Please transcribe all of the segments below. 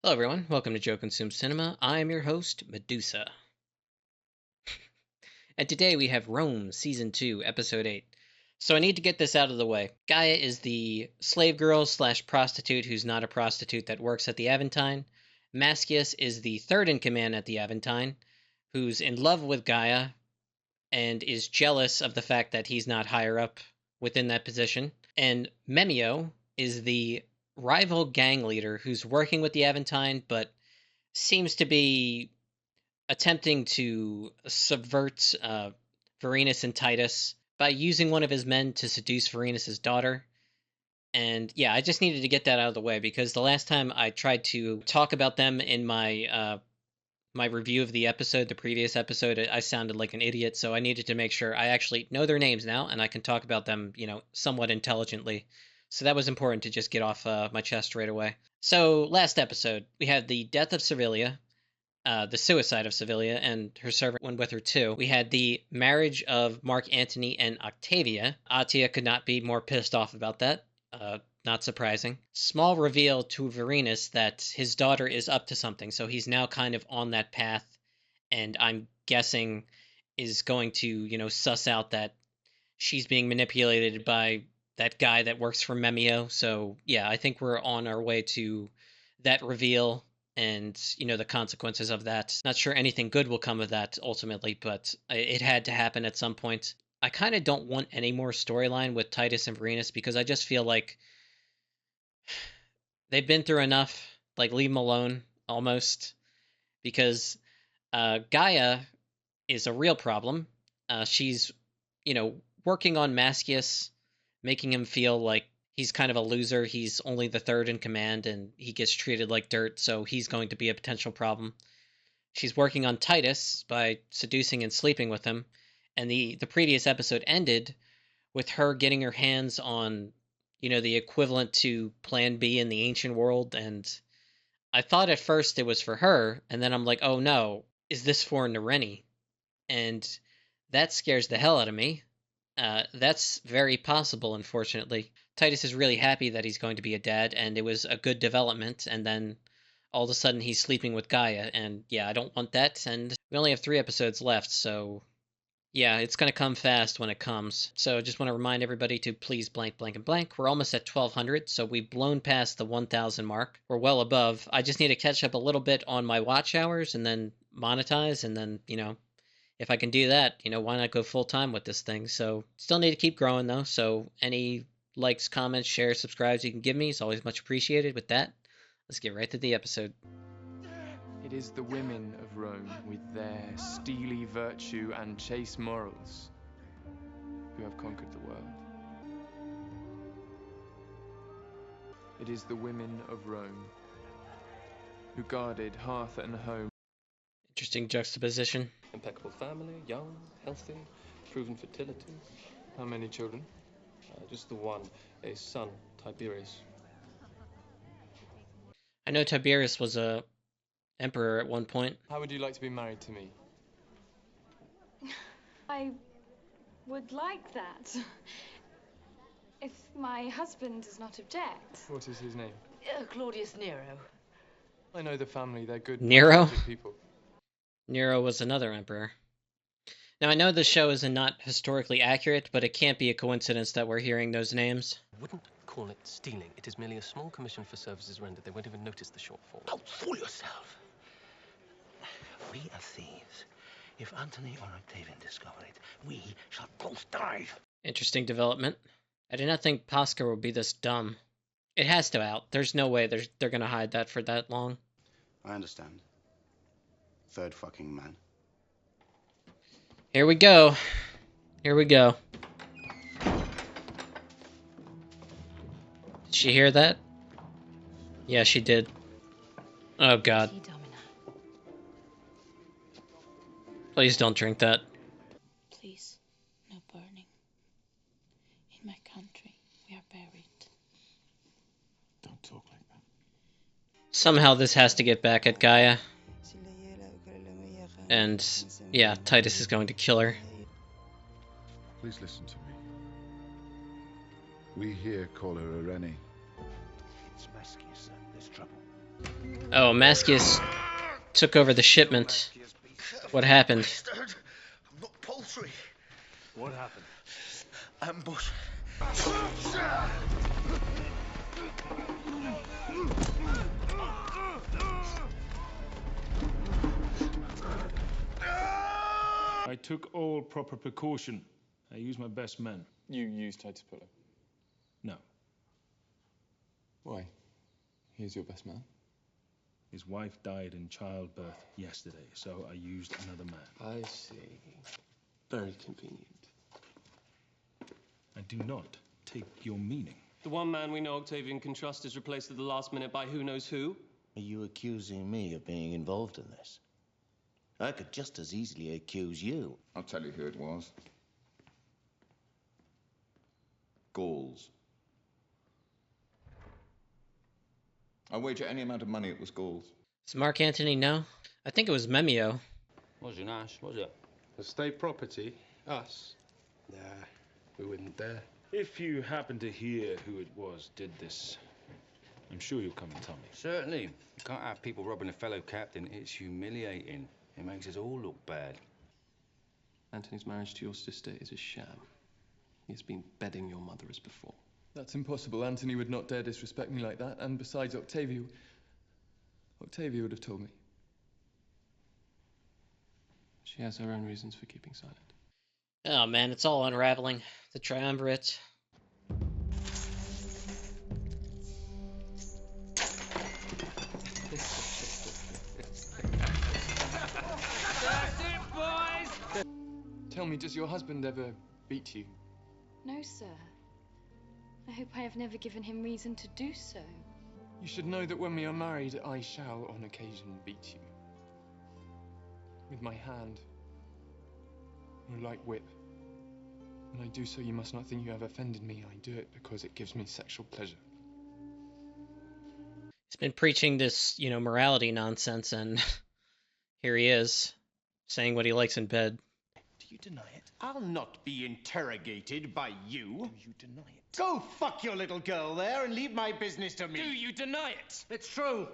Hello, everyone. Welcome to Joe Consume Cinema. I'm your host, Medusa. And today we have Rome, Season 2, Episode 8. So I need to get this out of the way. Gaia is the slave girl slash prostitute who's not a prostitute that works at the Aventine. Mascius is the third in command at the Aventine, who's in love with Gaia and is jealous of the fact that he's not higher up within that position. And Memio is the rival gang leader who's working with the Aventine, but seems to be attempting to subvert Varenus and Titus by using one of his men to seduce Varenus's daughter. And yeah, I just needed to get that out of the way because the last time I tried to talk about them in my review of the episode, the previous episode, I sounded like an idiot. So I needed to make sure I actually know their names now and I can talk about them, somewhat intelligently. So that was important to just get off my chest right away. So last episode, we had the death of Servilia, the suicide of Servilia, and her servant went with her too. We had the marriage of Mark Antony and Octavia. Atia could not be more pissed off about that. Not surprising. Small reveal to Varenus that his daughter is up to something, so he's now kind of on that path, and I'm guessing is going to, suss out that she's being manipulated by that guy that works for Memio. So yeah, I think we're on our way to that reveal and the consequences of that. Not sure anything good will come of that ultimately, but it had to happen at some point. I kind of don't want any more storyline with Titus and Varenus because I just feel like they've been through enough. Like, leave them alone almost, because Gaia is a real problem. She's working on Mascius, making him feel like he's kind of a loser. He's only the third in command and he gets treated like dirt, so he's going to be a potential problem. She's working on Titus by seducing and sleeping with him, and the previous episode ended with her getting her hands on, the equivalent to Plan B in the ancient world, and I thought at first it was for her, and then I'm like, oh no, is this for Nareni? And that scares the hell out of me. That's very possible, unfortunately. Titus is really happy that he's going to be a dad, and it was a good development, and then all of a sudden he's sleeping with Gaia, and yeah, I don't want that, and we only have 3 episodes left, so yeah, it's going to come fast when it comes. So just want to remind everybody to please blank, blank, and blank. We're almost at 1,200, so we've blown past the 1,000 mark. We're well above. I just need to catch up a little bit on my watch hours and then monetize, and then, if I can do that, why not go full time with this thing? So still need to keep growing though. So any likes, comments, shares, subscribes you can give me is always much appreciated. With that, let's get right to the episode. It is the women of Rome, with their steely virtue and chaste morals, who have conquered the world. It is the women of Rome, who guarded hearth and home. Interesting juxtaposition. Impeccable family, young, healthy, proven fertility. How many children? Just the one, a son, Tiberius. I know Tiberius was a emperor at one point. How would you like to be married to me? I would like that. If my husband does not object. What is his name? Claudius Nero. I know the family, they're good, Nero? patriotic people. Nero was another emperor. Now, I know this show is not historically accurate, but it can't be a coincidence that we're hearing those names. I wouldn't call it stealing. It is merely a small commission for services rendered. They won't even notice the shortfall. Don't fool yourself. We are thieves. If Antony or Octavian discover it, we shall both die. Interesting development. I did not think Posca would be this dumb. It has to out. There's no way they're gonna hide that for that long. I understand. Third fucking man. Here we go. Here we go. Did she hear that? Yeah, she did. Oh god. Please don't drink that. Please, no burning. In my country, we are buried. Don't talk like that. Somehow this has to get back at Gaia. And yeah, Titus is going to kill her. Please listen to me. We here call her Irene. It's Mascius, sir. There's trouble. Oh, Mascius took over the shipment. What happened? I'm not poultry. What happened? Ambush. I took all proper precaution. I used my best men. You used Titus Pillow? No. Why? He's your best man. His wife died in childbirth yesterday, so I used another man. I see. Very convenient. I do not take your meaning. The one man we know Octavian can trust is replaced at the last minute by who knows who? Are you accusing me of being involved in this? I could just as easily accuse you. I'll tell you who it was. Gauls. I wager any amount of money it was Gauls. Does Mark Antony know? I think it was Memio. Wasn't Ash, was it? The state property? Us? Nah, we wouldn't dare. If you happen to hear who it was did this, I'm sure you'll come and tell me. Certainly. You can't have people robbing a fellow captain. It's humiliating. It makes us all look bad. Antony's marriage to your sister is a sham. He has been bedding your mother as before. That's impossible. Antony would not dare disrespect me like that. And besides, Octavia would have told me. She has her own reasons for keeping silent. Oh man, it's all unraveling. The triumvirate. Tell me, does your husband ever beat you? No, sir. I hope I have never given him reason to do so. You should know that when we are married, I shall, on occasion, beat you. With my hand. Or a light whip. When I do so, you must not think you have offended me. I do it because it gives me sexual pleasure. He's been preaching this, morality nonsense, and here he is, saying what he likes in bed. Do you deny it? I'll not be interrogated by you. Do you deny it? Go fuck your little girl there and leave my business to me. Do you deny it? It's true.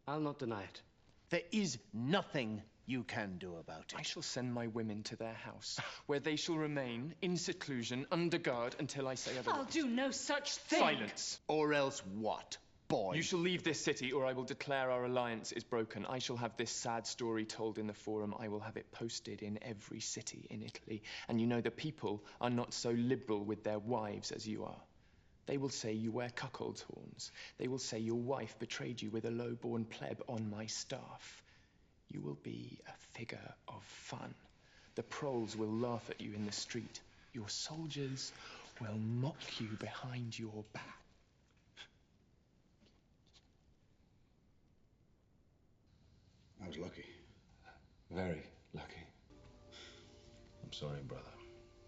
I'll not deny it. There is nothing you can do about it. I shall send my women to their house, where they shall remain in seclusion, under guard, until I say otherwise. I'll do no such thing. Silence. Or else what, boy? You shall leave this city, or I will declare our alliance is broken. I shall have this sad story told in the Forum. I will have it posted in every city in Italy. And you know the people are not so liberal with their wives as you are. They will say you wear cuckold's horns. They will say your wife betrayed you with a low-born pleb on my staff. You will be a figure of fun. The proles will laugh at you in the street. Your soldiers will mock you behind your back. I was lucky. Very lucky. I'm sorry, brother.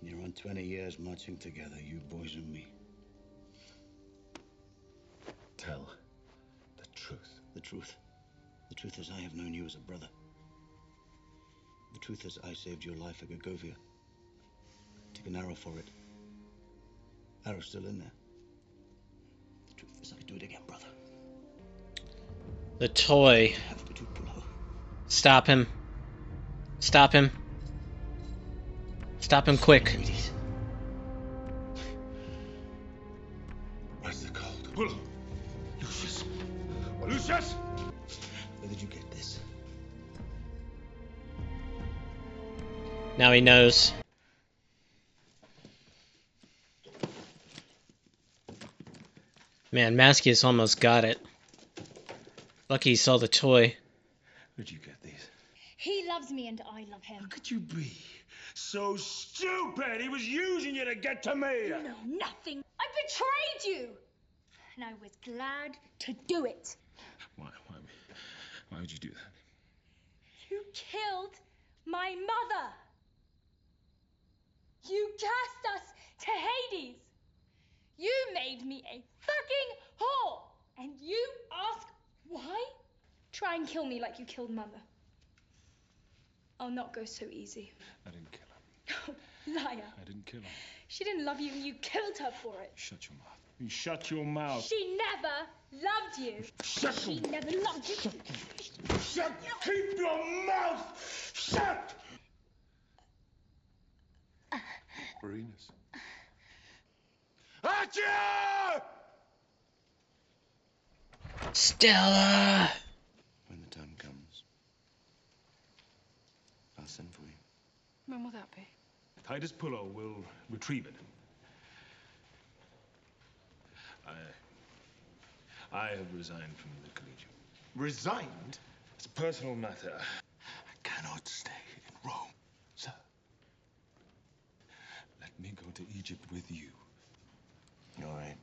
Near on 20 years marching together, you boys and me. Tell the truth. The truth. The truth is I have known you as a brother. The truth is I saved your life at Gergovia. Took an arrow for it. Arrow's still in there. The truth is I'd do it again, brother. The toy. I have to do below. Stop him. Stop him. Stop him quick. What's it called? Pull! Lucius! Lucius! Where did you get this? Now he knows. Man, Mascius almost got it. Lucky he saw the toy. Where'd you get these? He loves me and I love him. How could you be so stupid? He was using you to get to me! You know nothing. I betrayed you! And I was glad to do it. Why would you do that? You killed my mother. You cast us to Hades. You made me a fucking whore. And you ask why? Try and kill me like you killed Mother. I'll not go so easy. I didn't kill her. Oh, liar. I didn't kill her. She didn't love you and you killed her for it. Shut your mouth. You shut your mouth. She never loved you. Shut She never loved you. Shut! Keep your mouth shut! Vorenus. Archer! Stella! When the time comes, I'll send for you. When will that be? Titus Pullo will retrieve it. I have resigned from the Collegium. Resigned? It's a personal matter. I cannot stay in Rome, sir. Let me go to Egypt with you. All right.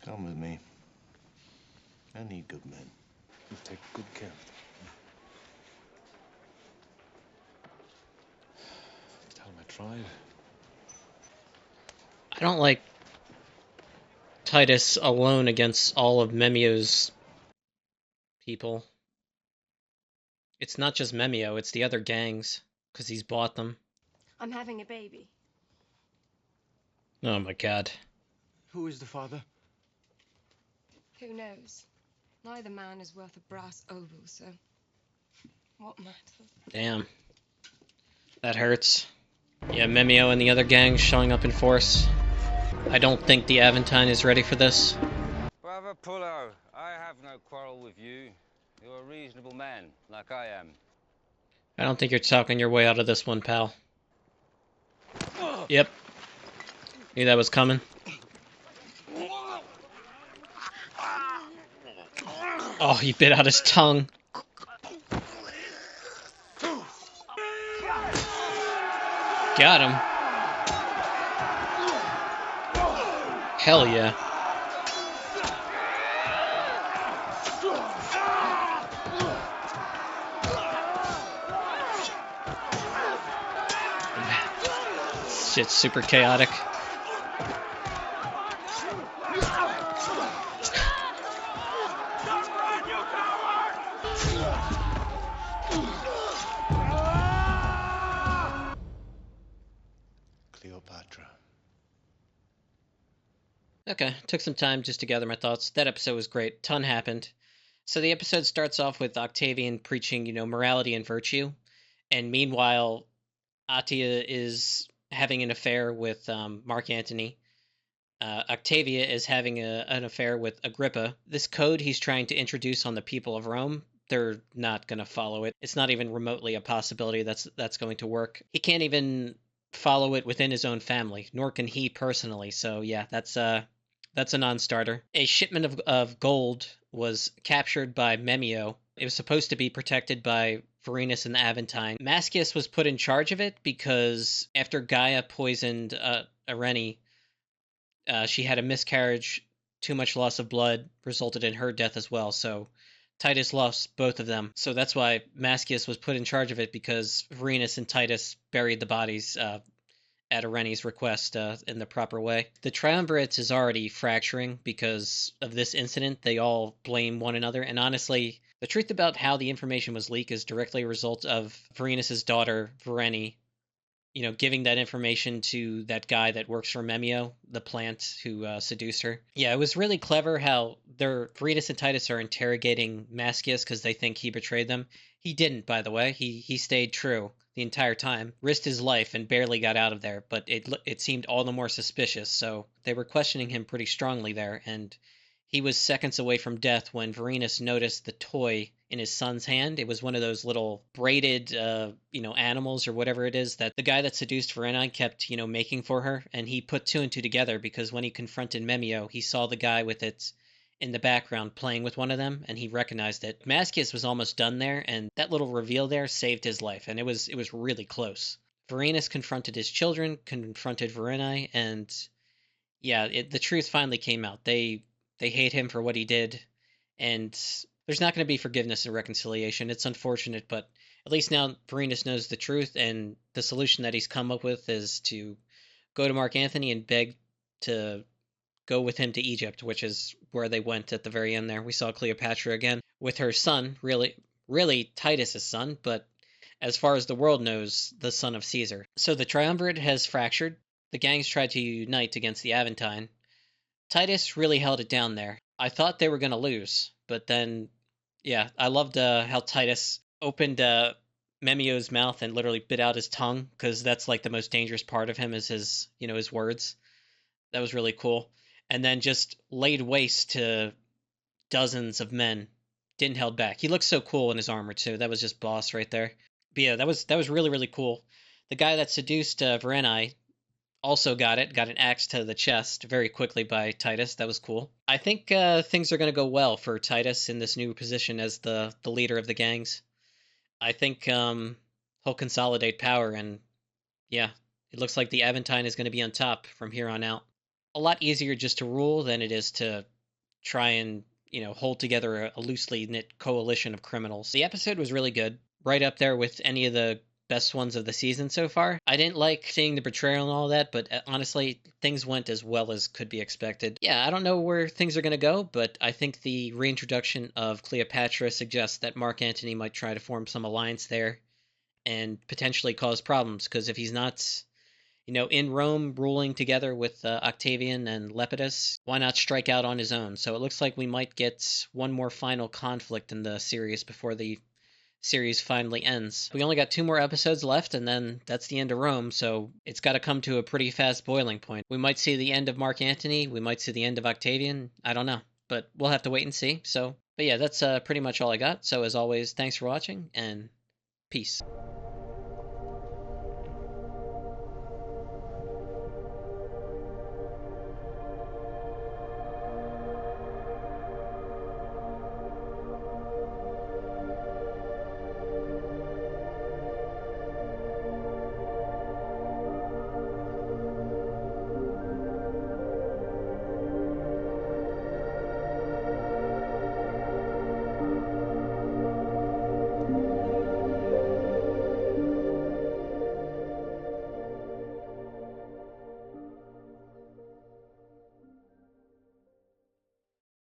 Come with me. I need good men. You take good care of them. Tell him I tried. I don't like Titus alone against all of Memio's people. It's not just Memio, it's the other gangs, because he's bought them. I'm having a baby. Oh my god. Who is the father? Who knows? Neither man is worth a brass oval, so what matters? Damn. That hurts. Yeah, Memio and the other gangs showing up in force. I don't think the Aventine is ready for this. Brother Pullo, I have no quarrel with you. You're a reasonable man, like I am. I don't think you're talking your way out of this one, pal. Yep. Knew that was coming. Oh, he bit out his tongue. Got him. Hell yeah. Shit's super chaotic. Cleopatra. Okay, took some time just to gather my thoughts. That episode was great. Ton happened. So the episode starts off with Octavian preaching, morality and virtue. And meanwhile, Atia is having an affair with Mark Antony. Octavia is having an affair with Agrippa. This code he's trying to introduce on the people of Rome, they're not going to follow it. It's not even remotely a possibility that's going to work. He can't even follow it within his own family, nor can he personally. So yeah, that's a non-starter. A shipment of gold was captured by Memio. It was supposed to be protected by Vorenus and the Aventine. Mascius was put in charge of it because after Gaia poisoned Arene, she had a miscarriage, too much loss of blood resulted in her death as well, so Titus lost both of them. So that's why Mascius was put in charge of it, because Vorenus and Titus buried the bodies at Arene's request in the proper way. The Triumvirate is already fracturing because of this incident. They all blame one another, and honestly, the truth about how the information was leaked is directly a result of Vorenus's daughter, Varene, giving that information to that guy that works for Memio, the plant who seduced her. Yeah, it was really clever how Vorenus and Titus are interrogating Mascius because they think he betrayed them. He didn't, by the way. He stayed true the entire time, risked his life, and barely got out of there, but it seemed all the more suspicious, so they were questioning him pretty strongly there, and he was seconds away from death when Vorenus noticed the toy in his son's hand. It was one of those little braided, animals or whatever it is that the guy that seduced Varene kept, making for her. And he put two and two together because when he confronted Memio, he saw the guy with it in the background playing with one of them, and he recognized it. Mascius was almost done there, and that little reveal there saved his life, and it was really close. Vorenus confronted his children, confronted Varene, and yeah, the truth finally came out. They hate him for what he did, and there's not going to be forgiveness and reconciliation. It's unfortunate, but at least now Vorenus knows the truth, and the solution that he's come up with is to go to Mark Antony and beg to go with him to Egypt, which is where they went at the very end there. We saw Cleopatra again with her son, really Titus's son, but as far as the world knows, the son of Caesar. So the Triumvirate has fractured. the gangs tried to unite against the Aventine. Titus really held it down there. I thought they were going to lose, but then, yeah, I loved how Titus opened Memio's mouth and literally bit out his tongue, because that's like the most dangerous part of him is his, his words. That was really cool. And then just laid waste to dozens of men. Didn't held back. He looked so cool in his armor too. That was just boss right there. But yeah, that was really, really cool. The guy that seduced Varanai also got an axe to the chest very quickly by Titus. That was cool. I think things are going to go well for Titus in this new position as the leader of the gangs. I think he'll consolidate power, and yeah, it looks like the Aventine is going to be on top from here on out. A lot easier just to rule than it is to try and, hold together a loosely knit coalition of criminals. The episode was really good, right up there with any of the best ones of the season so far. I didn't like seeing the betrayal and all that, but honestly, things went as well as could be expected. Yeah, I don't know where things are going to go, but I think the reintroduction of Cleopatra suggests that Mark Antony might try to form some alliance there and potentially cause problems, because if he's not, in Rome ruling together with Octavian and Lepidus, why not strike out on his own? So it looks like we might get one more final conflict in the series before the series finally ends. We only got 2 more episodes left, and then that's the end of Rome, so it's got to come to a pretty fast boiling point. We might see the end of Mark Antony, we might see the end of Octavian, I don't know, but we'll have to wait and see. But yeah, that's pretty much all I got. So as always, thanks for watching, and peace.